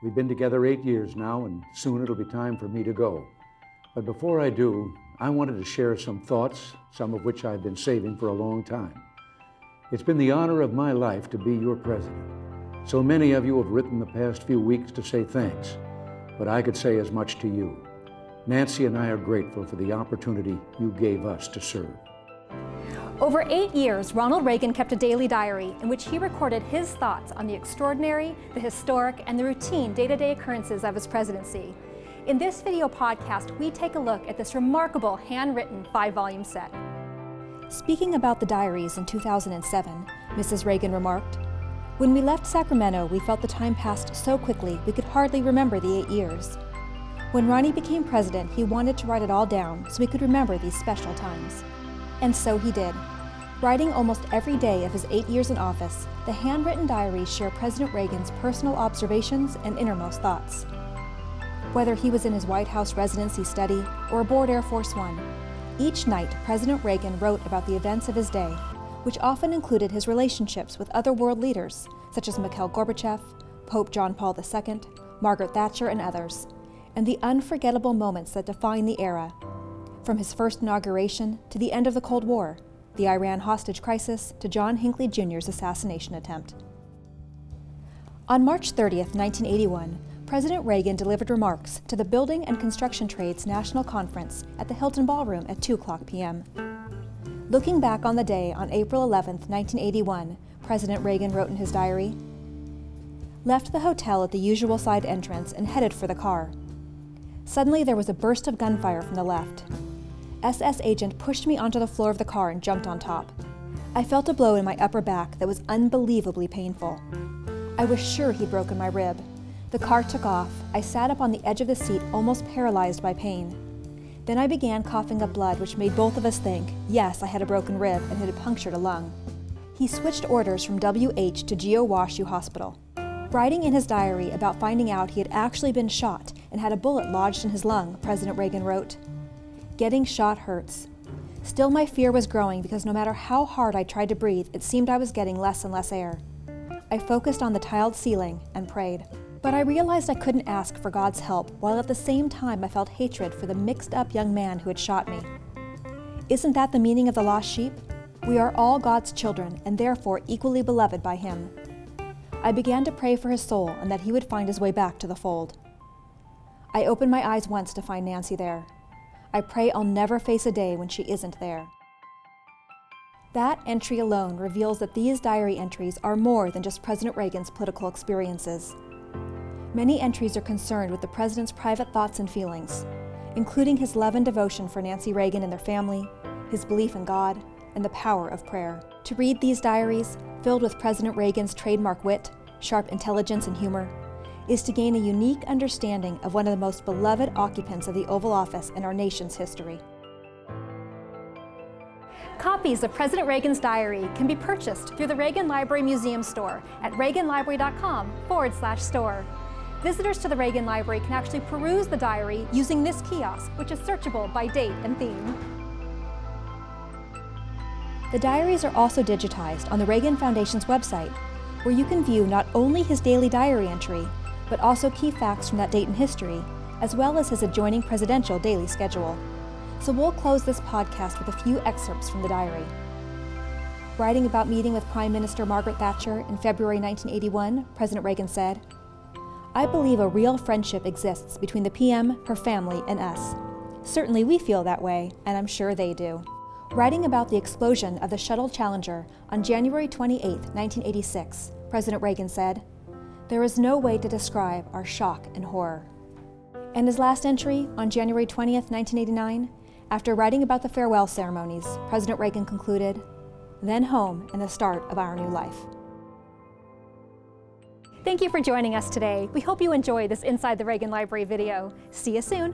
We've been together 8 years now, and soon it'll be time for me to go. But before I do, I wanted to share some thoughts, some of which I've been saving for a long time. It's been the honor of my life to be your president. So many of you have written the past few weeks to say thanks, but I could say as much to you. Nancy and I are grateful for the opportunity you gave us to serve. Over 8 years, Ronald Reagan kept a daily diary in which he recorded his thoughts on the extraordinary, the historic, and the routine day-to-day occurrences of his presidency. In this video podcast, we take a look at this remarkable handwritten 5-volume set. Speaking about the diaries in 2007, Mrs. Reagan remarked, "When we left Sacramento, we felt the time passed so quickly we could hardly remember the 8 years. When Ronnie became president, he wanted to write it all down so we could remember these special times. And so he did. Writing almost every day of his 8 years in office, the handwritten diaries share President Reagan's personal observations and innermost thoughts. Whether he was in his White House residency study or aboard Air Force One, each night President Reagan wrote about the events of his day, which often included his relationships with other world leaders, such as Mikhail Gorbachev, Pope John Paul II, Margaret Thatcher, and others, and the unforgettable moments that define the era. From his first inauguration to the end of the Cold War, the Iran hostage crisis to John Hinckley Jr.'s assassination attempt. On March 30th, 1981, President Reagan delivered remarks to the Building and Construction Trades National Conference at the Hilton Ballroom at 2:00 p.m. Looking back on the day on April 11th, 1981, President Reagan wrote in his diary, "Left the hotel at the usual side entrance and headed for the car. Suddenly there was a burst of gunfire from the left. SS agent pushed me onto the floor of the car and jumped on top. I felt a blow in my upper back that was unbelievably painful. I was sure he'd broken my rib. The car took off. I sat up on the edge of the seat, almost paralyzed by pain. Then I began coughing up blood, which made both of us think, yes, I had a broken rib and it had punctured a lung." He switched orders from WH to Geo Washu Hospital. Writing in his diary about finding out he had actually been shot and had a bullet lodged in his lung, President Reagan wrote, "Getting shot hurts. Still my fear was growing because no matter how hard I tried to breathe, it seemed I was getting less and less air. I focused on the tiled ceiling and prayed. But I realized I couldn't ask for God's help, while at the same time I felt hatred for the mixed-up young man who had shot me. Isn't that the meaning of the lost sheep? We are all God's children and therefore equally beloved by Him. I began to pray for his soul and that he would find his way back to the fold. I opened my eyes once to find Nancy there. I pray I'll never face a day when she isn't there." That entry alone reveals that these diary entries are more than just President Reagan's political experiences. Many entries are concerned with the president's private thoughts and feelings, including his love and devotion for Nancy Reagan and their family, his belief in God, and the power of prayer. To read these diaries, filled with President Reagan's trademark wit, sharp intelligence, and humor, is to gain a unique understanding of one of the most beloved occupants of the Oval Office in our nation's history. Copies of President Reagan's diary can be purchased through the Reagan Library Museum store at reaganlibrary.com/store. Visitors to the Reagan Library can actually peruse the diary using this kiosk, which is searchable by date and theme. The diaries are also digitized on the Reagan Foundation's website, where you can view not only his daily diary entry, but also key facts from that date in history, as well as his adjoining presidential daily schedule. So we'll close this podcast with a few excerpts from the diary. Writing about meeting with Prime Minister Margaret Thatcher in February 1981, President Reagan said, "I believe a real friendship exists between the PM, her family, and us. Certainly we feel that way, and I'm sure they do." Writing about the explosion of the Shuttle Challenger on January 28, 1986, President Reagan said, "There is no way to describe our shock and horror." And his last entry on January 20th, 1989, after writing about the farewell ceremonies, President Reagan concluded, "Then home and the start of our new life." Thank you for joining us today. We hope you enjoyed this Inside the Reagan Library video. See you soon.